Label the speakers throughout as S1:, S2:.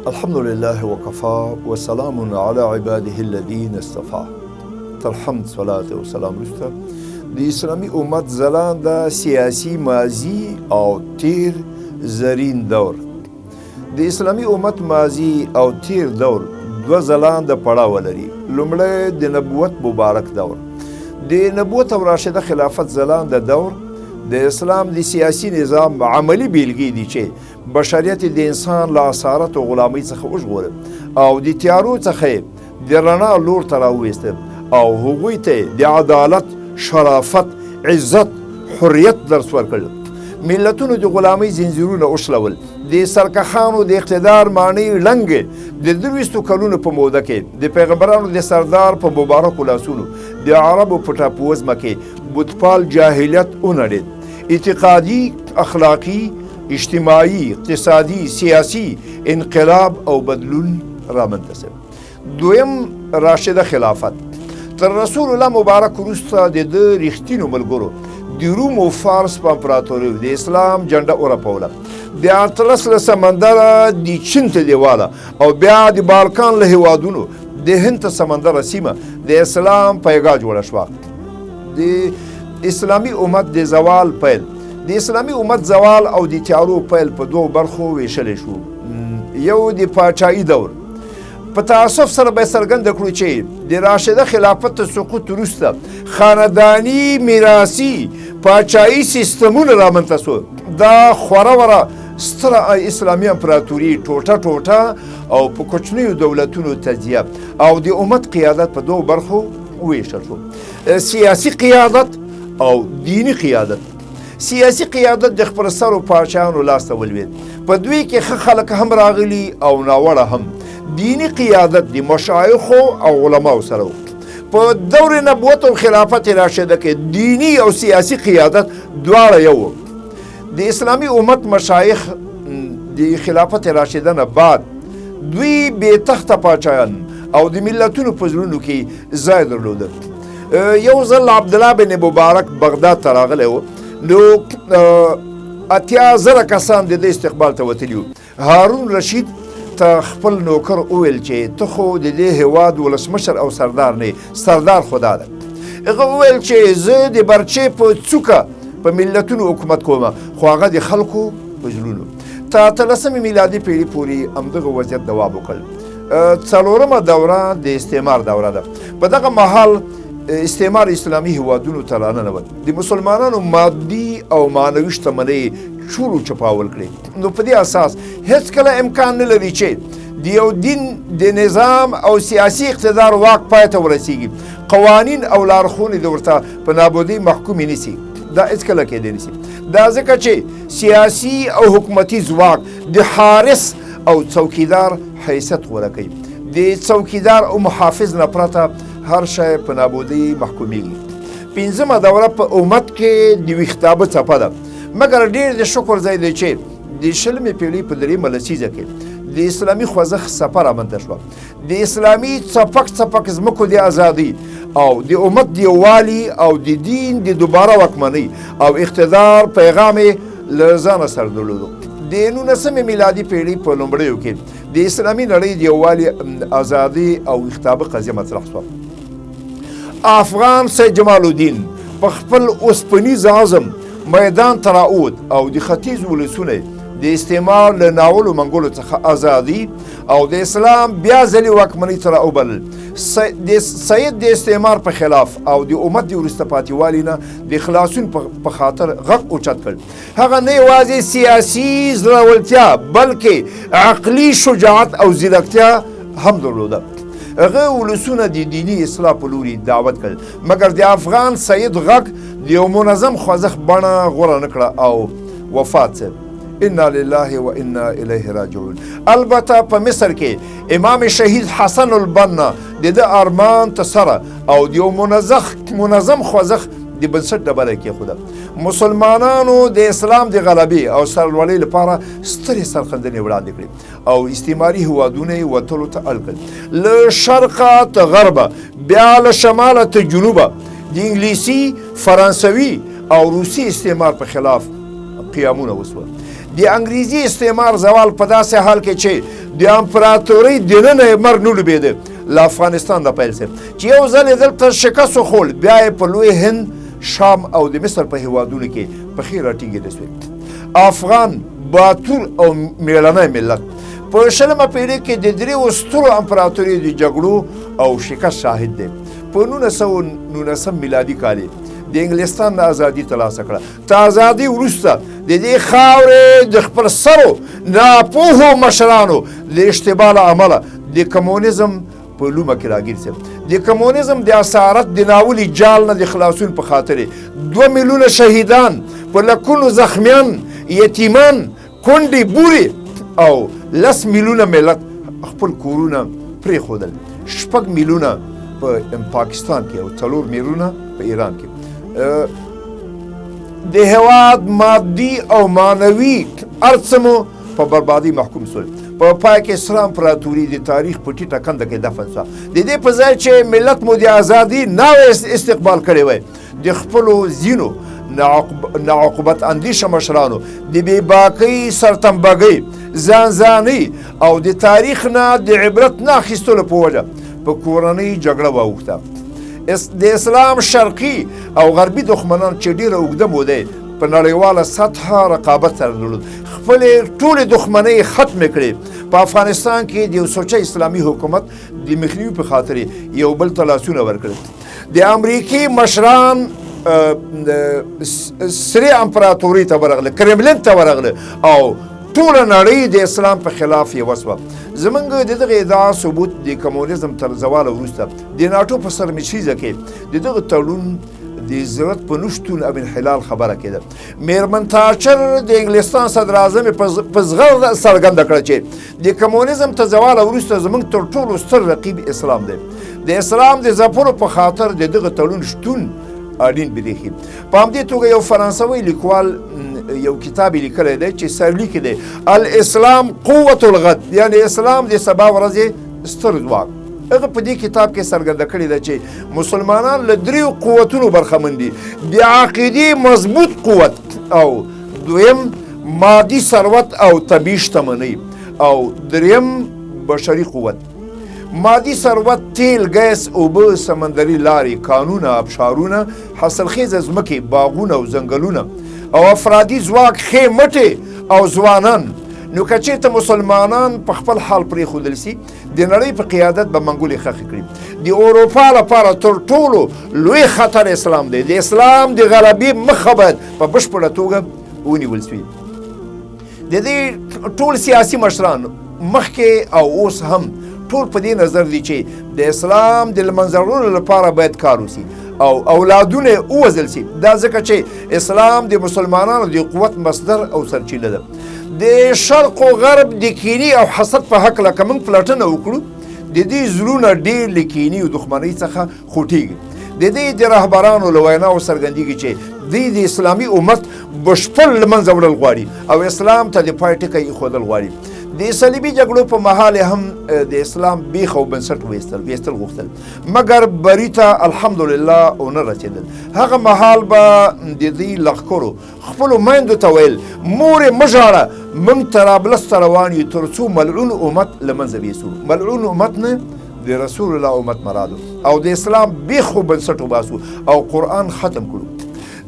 S1: الحمد لله وكفى وسلام على عباده الذين اصطفى. تر حمد صلات او سلام وروسته د اسلامي امت ځلانده سیاسي ماضي او تیر زرین دور. د اسلامي امت ماضي او تیر دور دوه ځلانده پړاو لري. لومړی د نبوت مبارک دور، د نبوت او راشده خلافت ځلانده دور د اسلام د سیاسي نظام عملی بیلګې دي چې بشریت د انسان له اسارت او غلامۍ څخه وژغوره او د تیارو څخه د رڼا لور ته راوویسته او هغوی ته د عدالت، شرافت، عزت، حریت درس ورکړ. ملتونو د غلامۍ زنځیرونه وشلول. د سرکښانو د اقتدار ماڼۍ ړنګې د 200 کلونو په موده کې د پیغمبرانو د سردار په مبارکو لاسونو د عربو په ټاپووزمه کې بتپال جاهلیت ونړېد. اعتقادي، اخلاقي، اجتماعي، اقتصادي، سیاسي انقلاب او بدلون رامنځته شو. دویم راشده خلافت. تر رسول الله مبارک وروسته د ده رښتینو ملګرو د روم او فارس په امپراتوریو د اسلام جنډه ورپوله. د اطلس له سمندره د چین ته دیواله او بیا د بالکان له هیوادونو د هند ته سمندره سیمه د اسلام پیګا جوړه شوه. د اسلامي امت د زوال پیل. د اسلامي امت زوال او د تیارو پیل په دوو برخو ویشلی شو. یو د پاچاهي دور. په تاسف سره به څرګنده کړو چې د راشده خلافت سقوط وروسته خانداني میراثي پاچاهي سیستمونه رامنځته سول. دا خوره وره ستره اسلامي امپراتوري ټوټه ټوټه او په کوچنیو دولتونو تجزیه او د امت قیادت په دوو برخو وویشل شو. سیاسي قیادت او دینی قیادت. سیاسي قیادت د خپلسرو پاچاهانو لاسته ولوېد. په دوی کې ښه خلک هم راغلي او ناوړه هم. دینی قیادت د مشایخو او علماو سره و. په دور نبوت او خلافت راشده کې دینی او سیاسي قیادت دواړه یو. د اسلامي امت مشایخ د خلافت راشده نه بعد دوی بې تخته پاچایان او د ملتونو په زړونو کې ځای درلوده. یو ځل عبدالله بن مبارک بغداد ته راغلی و، نو 80,000 کسان د ده استقبال ته وتلي وو. هارون رشید ته خپل نوکر وویل چې ته خو د دې هېواد ولسمشر او سردار نه سردار خدا ده. هغه وویل چې زه د برچې په څوکه په ملتونو حکومت کوم، خو هغه د خلکو په زړونو. تر 13 میلادي پیړۍ پورې همدغه وضعیت دوام وکړ. څلورمه دوره د استعمار دوره ده. په دغه مهال استعمار اسلامي هیوادونو ته راننوت. د مسلمانانو مادي او معنوي شتمنۍ چورو چپاول کړي. نو په دې اساس هیڅکله امکان نه لري چې د یو دین د نظام او سیاسي اقتدار واک پای ته ورسیږي. قوانین او لارښوونې د ورته په نابودۍ محکومې نیسي. دا هیڅکله کېدی نشي. دا ځکه چې سیاسي او حکومتي ځواک د حارس او څوکیدار حیثیت غوره کوي. د څوکیدار او محافظ نه پرته هر شی په نابودۍ محکومیږي. پنځمه دوره په امت کې د ویښتابه څپه ده، مګر ډېر د شکر ځای دی چې د 20مې پیړۍ په 3مه لسیزه کې د اسلامي خوځښت څپه رامنځته شوه. د اسلامي څپک څپک ځمکو د ازادۍ او د امت د یووالي او د دین د دوباره واکمنۍ او اقتدار پیغام یې له ځانه سره درلودو. د 19مې میلادي پیړۍ په لومړیو کې د اسلامي نړۍ د یووالي، ازادۍ او ویښتابه قضیه مطرح شوه. افغان سید جمال الدین په خپل اوسپنیز عزم میدان ته راووت او د ختیځ ولسونه د استعمار له ناولو منګولو څخه ازادي او د اسلام بیا ځلې واکمنۍ ته راوبلل. سید د استعمار په خلاف او د امت د وروسته پاتې والي نه د خلاصون په خاطر غږ اوچت کړ. هغه نه یوازې سیاسي زړورتیا بلکې عقلي شجاعت او ځیرکتیا هم درلوده. هغه ولسونه د دیني اصلاح په لوري دعوت کړ، مګر د افغان سید غږ د یو منظم خوځښت بڼه غوره نه کړه او وفات شو. انا لله و انا الیه راجعون. البته په مصر کې امام شهید حسن البنا د ده ارمان ته سره او د یو منظم خوځښت د بنسټ ډبره کېښوده. مسلمانانو د اسلام د غلبې او سرلوړۍ لپاره سترې سرښندنې وړاندې کړې او استعماري هیوادونه یې وتلو ته اړ کړل. له شرقه ته غربه، بیا له شماله ته جنوبه د انګلیسي، فرانسوي او روسي استعمار په خلاف قیامونه وسول. د انګریزي استعمار زوال په داسې حال کې چې د امپراتورۍ دننه یې مرګ نه لوبېده له افغانستان نه پیل شي چې یو ځل یې دلته شکست وخوړ بیا یې په لوی هند شام او د مصر په هیوادونو کې پښې راټینګېدې شوې افغان باتور او میړنی ملت په شلمه پیړۍ کې د دریو سترو امپراتوریو د جګړو او شکست شاهد دی په 1919 میلادي کال د انګلستان نه ازادي ترلاسه کړه تر ازادي وروسته د دې خاورې د خپل سرو ناپوهو مشرانو د اشتباه له امله د کمونیزم په لومه کې راګیر شي د کمونیزم د اسارت د ناولي جال نه د خلاصون په خاطر 2 میلیونه شهیدان په لکونو زخمیان یتیمان کونډې بورې او 10 میلیونه ملت خپل کورونه پرېښودل 6 میلیونه په پاکستان کې او 4 میلیونه په ایران کې د هېواد مادي او معنوي هر څه مو په بربادي محکوم شول په پای کې اسلام امپراتوري د تاریخ په ټیټه کنده کې دفن شوه د دې په ځای چې ملت مو د ازادي نوی استقبال کړی وی د خپلو ځینو ناعقوبت اندیشه مشرانو د بېباکۍ سرتنبګۍ ځانځانۍ او د تاریخ نه د عبرت نه اخیستلو په وجه په کورنۍ جګړه واوښته د اسلام شرقي او غربي دښمنان چې ډېره اوږده موده په نړیواله سطحه رقابت سره درلود خپلې ټولې دښمنۍ ختمې کړې په افغانستان کې د یو سوچه اسلامي حکومت د مخنیوي په خاطر یو بل ته لاسونه ورکړل د امریکې مشران سرې امپراتورۍ ته ورغله کرملین ته ورغله او ټوله نړۍ د اسلام په خلاف یې وسوه زمونږ د دغه ادعا ثبوت د کمونیزم تر زواله وروسته د ناټو په سرمشریزه کې د دغه تړون د ضرورت په نشتون او انحلال خبره کېده میرمن تاچر د انګلستان صدر اعظم په زغر څرګنده کړه چې د کمونیزم تر زواله وروسته زمونږ تر ټولو ستر رقیب اسلام دی د اسلام د ځپلو په خاطر د دغه تړون شتون اړین بریښي په همدې توګه یو فرانسوي لیکوال یو کتاب یې لیکلی دی چې سرلیک دی الاسلام قوة الغد یعنی اسلام د سبا ورځې ستر ځواک هغه په دې کتاب کې څرګنده کړې ده چې مسلمانان له 3 قوتونو برخمن دي د عقیدې مضبوط قوت او دویم مادي ثروت او طبیعي شتمنۍ او دریم بشري قوت مادي ثروت تیل ګیس اوبه سمندري لارې کانونه ابشارونه حاصلخیزه ځمکې باغونه او ځنګلونه او افرادي ځواک ښې مټې او ځوانان نو که چېرته مسلمانان په خپل حال پرېښودل سي د نړۍ په قیادت به منګولې ښخې کړي د اروپا لپاره تر ټولو لوی خطر اسلام دی د اسلام د غلبې مخه باید په بشپړه توګه ونیول سوي د دې ټول سیاسي مشران مخکې او اوس هم ټول په دې نظر دي چې د اسلام د له منځه وړلو لپاره باید کار وسي او اولادونه ووژل سي دا ځکه چې اسلام د مسلمانانو د قوت مصدر او سرچینه ده د شرق و غرب د کینې او حسد په هکله که موږ پلټنه وکړو د دې زړونه ډېر له کینې او دښمنۍ څخه خوټېږي د دې د رهبرانو له ویناو څرګندېږي چې دوی د اسلامي امت بشپړ له منځه وړل غواړي او اسلام ته د پای ټکی ایښودل غواړي د صلیبي جګړو په مهال هم د اسلام بیخ او بنسټ ویستل غوښتل مګر بري ته الحمدلله ونه رسېدل هغه مهال به د دې لښکرو خپلو میندو ته ویل مورې مه ژاړه موږ طرابلس ته روان یو تر څو ملعون امت له منځه ویسو ملعون امت نه د رسول الله امت مرادو او د اسلام بیخ او بنسټ وباسو او قرآن ختم کړو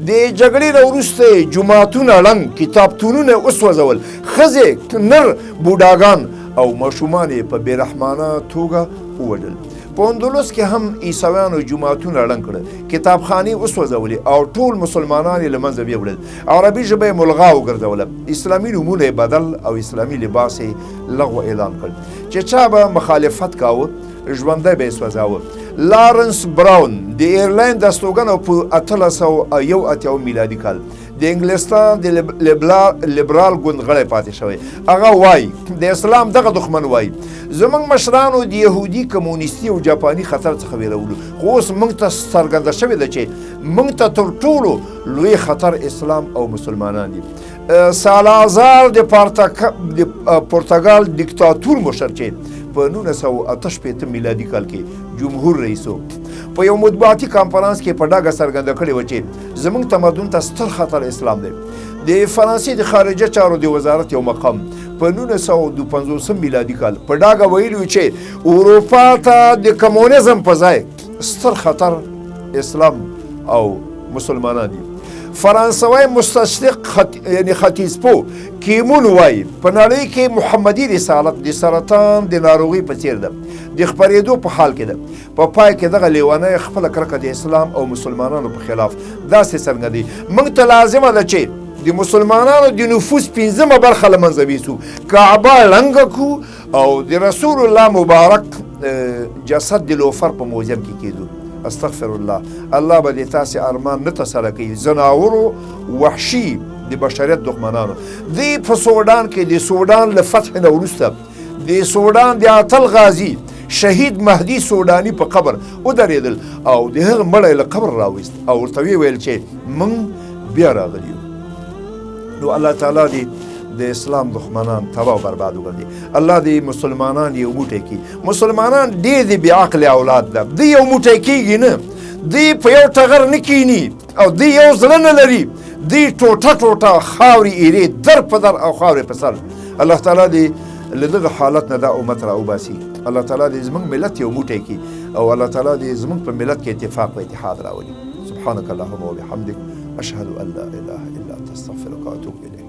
S1: د جګړې نه وروسته جوماتونه ړنګ کتابتونونه وسوځول ښځې نر بوډاګان او ماشومان یې په بېرحمانه توګه ووژل په اندلس کې هم عیسویانو جوماتونه ړنګ کړل کتابخانې وسوځولې او ټول مسلمانان یې له منځه ویوړل عربي ژبه یې ملغا وګرځوله اسلامي نومونه یې بدل او اسلامي لباس یې لغوه اعلان کړ چې چا به مخالفت کاوه ژوندی به یې سوځاوه لارنس براون د ایرلند د استوګنو په 1881 میلادي کال د انګلستان د لیبرال ګوند غړی پاتې شوی هغه وایي د اسلام دغه دښمن وایي زموږ مشرانو د یهودي کمونیستي او جاپاني خطر څخه ویرولو خو اوس موږ ته څرګنده شوې ده چې موږ ته تر ټولو لوی خطر اسلام او مسلمانان دي سالازار د پرتګال دیکتاتور مشر چې په 1988 میلادي کال کې جمهور رئیس و په یو مطبوعاتي کانفرانس کې په ډاګه څرګنده کړې وه چې زموږ تمدن ته ستر خطر اسلام دی د فرانسې د خارجه چارو د وزارت یو مقام په 1952 میلادي کال په ډاګه ویلي چې اروپا ته د کمونیزم په ځای ستر خطر اسلام او مسلمانان دي. فرانسوي مستشرق یعنی ختیځپوه کیمون وایي په نړۍ کې محمدي رسالت د سرطان د ناروغۍ په څېر ده، د خپرېدو په حال کې ده. په پای کې دغه لیونی خپله کرکه د اسلام او مسلمانانو په خلاف داسې څرګندوي. موږ ته لازمه ده چې د مسلمانانو د نفوس 5مه برخه له منځه ویسو، کعبه ړنګه کړو او د رسول الله مبارک جسد د لوفر په موزیم کې کېدو. استغفر الله. الله به د تاسې ارمان نه ترسره کوي. زناورو وحشي د بشریت دښمنانو دوی په سودان کې د سودان له فتح نه وروسته د سودان د اتل غازي شهید مهدي سوداني په قبر ودرېدل او د هغه مړی له قبر راویست او ورته ویې ویل چې موږ بیا راغلي یو. نو الله تعالی دې د اسلام دښمنان تباه او برباد وګرځي. الله دې مسلمانان یو موټی کړي. مسلمانان ډېر د بې عقلې اولاد ده، دوی یو موټی کېږي نه، دوی په یو ټغر نه کښېني او دوی یو زړه نه لري، دوی ټوټه ټوټه خاورې ایرې در په در او خاورې په سر. الله تعالی دې له دغه حالت نه دا امت را وباسي. الله تعالی دې زموږ ملت یو موټی کړي او الله تعالی دې زموږ په ملت کې اتفاق و اتحاد راولي. سبحانك اللهم وبحمدك أشهد أن لا إله إلا أنت أستغفرك وأتوب إليك.